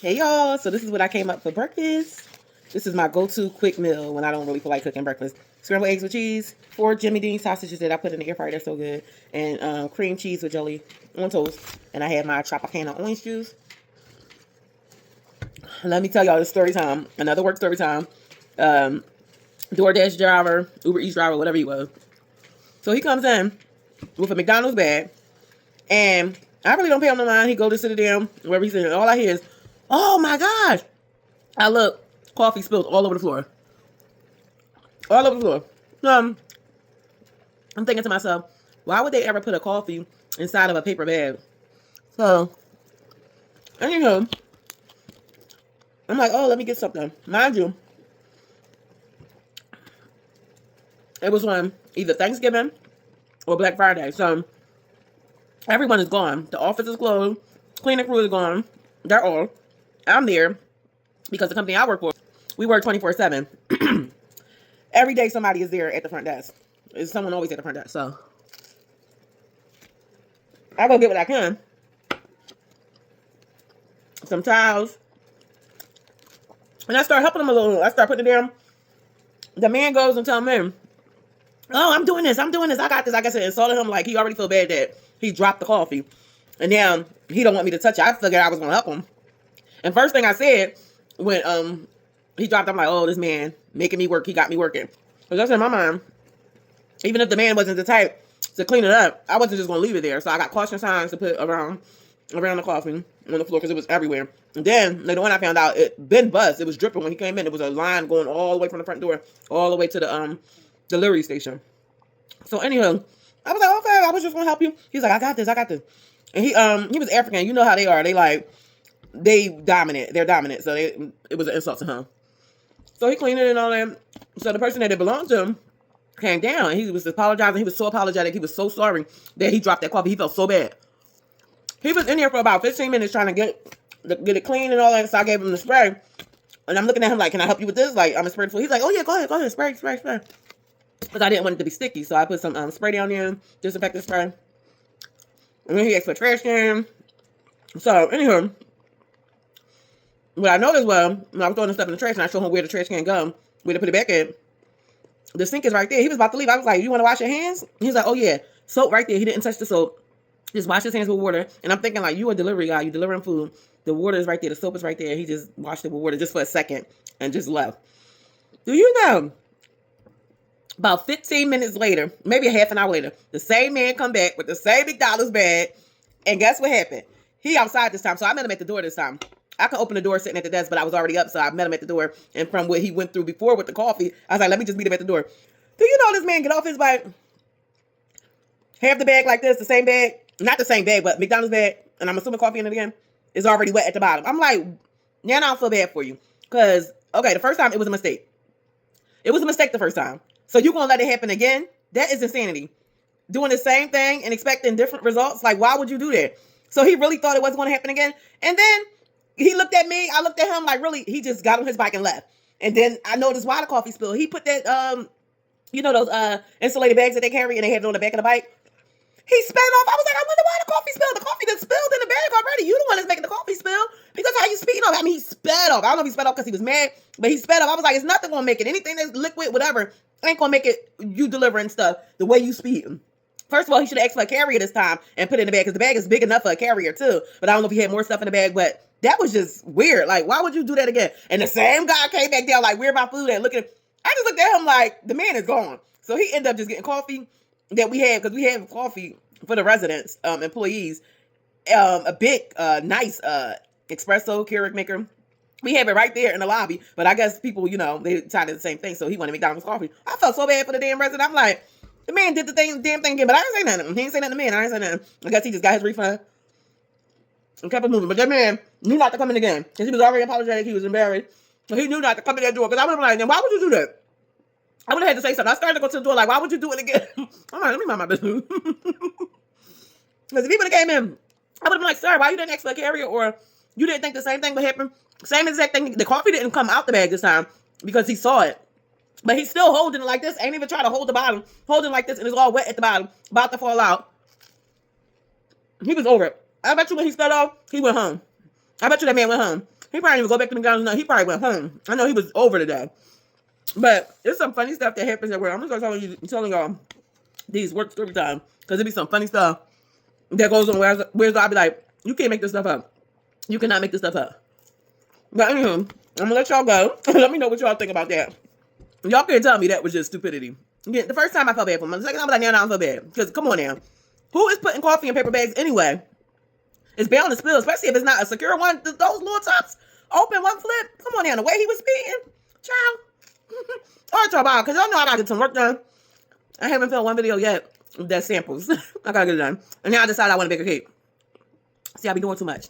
Hey y'all, so this is what I came up for breakfast. This is my go-to quick meal when I don't really feel like cooking breakfast. Scrambled eggs with cheese, 4 Jimmy Dean sausages that I put in the air fryer, they're so good, and cream cheese with jelly on toast. And I have my Tropicana orange juice. Let me tell y'all this story time, another work story time. DoorDash driver, Uber Eats driver, whatever he was. So he comes in with a McDonald's bag, and I really don't pay him no mind. He goes to sit down wherever he's sitting. All I hear is, "Oh my gosh!" I look, coffee spilled all over the floor, all over the floor. I'm thinking to myself, why would they ever put a coffee inside of a paper bag? So, anywho, I'm like, oh, let me get something. Mind you, it was on either Thanksgiving or Black Friday. So, everyone is gone. The office is closed. Cleaning crew is gone. They're all. I'm there because the company I work for, we work 24/7. Every day somebody is there at the front desk. There's someone always at the front desk. So, I go get what I can. Some towels. And I start helping them a little. I start putting it down. The man goes and tells me, "Oh, I'm doing this. I got this." I guess I insulted him like he already feel bad that he dropped the coffee. And now he don't want me to touch it. I figured I was going to help him. And first thing I said when he dropped, I'm like, oh, this man making me work. He got me working. Because that's in my mind. Even if the man wasn't the type to clean it up, I wasn't just going to leave it there. So I got caution signs to put around the coffee on the floor because it was everywhere. And then later on I found out it been buzzed. It was dripping when he came in. It was a line going all the way from the front door all the way to the delivery station. So anyhow, I was like, okay, I was just going to help you. He's like, I got this. And he was African. You know how they are. They dominant. They're dominant. So it was an insult to him. So he cleaned it and all that. So the person that it belonged to him came down. And he was apologizing. He was so apologetic. He was so sorry that he dropped that coffee. He felt so bad. He was in there for about 15 minutes trying to get it clean and all that. So I gave him the spray. And I'm looking at him like, can I help you with this? Like, I'm a spray full. He's like, oh yeah, go ahead. Spray. Because I didn't want it to be sticky. So I put some spray down there. Disinfectant spray. And then he asked for a trash can. So, anywho, what I noticed was, when I was throwing the stuff in the trash, and I showed him where the trash can go, where to put it back in, the sink is right there. He was about to leave. I was like, you want to wash your hands? He's like, oh yeah, soap right there. He didn't touch the soap. Just wash his hands with water. And I'm thinking like, you a delivery guy. You delivering food. The water is right there. The soap is right there. He just washed it with water just for a second and just left. Do you know? About 15 minutes later, maybe a half an hour later, the same man come back with the same McDonald's bag. And guess what happened? He outside this time. So I met him at the door this time. I could open the door sitting at the desk, but I was already up. So I met him at the door. And from what he went through before with the coffee, I was like, let me just meet him at the door. Do you know this man get off his bike? Have the bag like this, the same bag. Not the same bag, but McDonald's bag. And I'm assuming coffee in it again. Is already wet at the bottom. I'm like, now I don't feel bad for you. Because, okay, the first time it was a mistake. It was a mistake the first time. So you going to let it happen again? That is insanity. Doing the same thing and expecting different results? Like, why would you do that? So he really thought it wasn't going to happen again. And then he looked at me. I looked at him like, really, he just got on his bike and left. And then I noticed why the coffee spilled. He put that, those insulated bags that they carry and they have it on the back of the bike. He sped off. I was like, I wonder why the coffee spilled. The coffee done spilled in the bag already. You the one that's making the coffee spill. Because how you speeding off? I mean, he sped off. I don't know if he sped off because he was mad, but he sped off. I was like, it's nothing going to make it. Anything that's liquid, whatever, ain't going to make it you delivering stuff the way you speed. First of all, he should have asked for a carrier this time and put it in the bag because the bag is big enough for a carrier too. But I don't know if he had more stuff in the bag, but that was just weird. Like, why would you do that again? And the same guy came back down like, where my food at? Looking, I just looked at him like, the man is gone. So he ended up just getting coffee that we had because we had coffee for the residents, employees, a big, nice espresso Keurig maker. We have it right there in the lobby, but I guess people, they decided the same thing. So he wanted McDonald's coffee. I felt so bad for the damn resident. I'm like, the man did the damn thing again, but I didn't say nothing. He didn't say nothing to me, and I didn't say nothing. I guess he just got his refund and kept it moving. But that man knew not to come in again because he was already apologetic. He was embarrassed, so he knew not to come in that door. Because I would have been like, then why would you do that? I would have had to say something. I started to go to the door like, why would you do it again? I'm like, let me mind my business. Because if he would have came in, I would have been like, sir, why you didn't ask for a carrier? Or you didn't think the same thing would happen? Same exact thing. The coffee didn't come out the bag this time because he saw it. But he's still holding it like this. Ain't even trying to hold the bottom. Holding like this and it's all wet at the bottom. About to fall out. He was over it. I bet you when he sped off, he went home. I bet you that man went home. He probably didn't even go back to McDonald's. No, he probably went home. I know he was over today. But there's some funny stuff that happens at work. I'm just gonna telling y'all these work story time because it be some funny stuff that goes on where's I'll be like, you can't make this stuff up. You cannot make this stuff up. But anywho, I'm gonna let y'all go. Let me know what y'all think about that. Y'all can't tell me that was just stupidity. Again, the first time I felt bad for him. The second time I was like, now I don't feel bad. Because come on now. Who is putting coffee in paper bags anyway? It's bound to spill, especially if it's not a secure one. Those little tops open one flip. Come on now, the way he was speeding. Child. All right, y'all, bye. Because y'all know I gotta get some work done. I haven't filmed one video yet that samples. I gotta get it done. And now I decided I want to bake a cake. See, I be doing too much.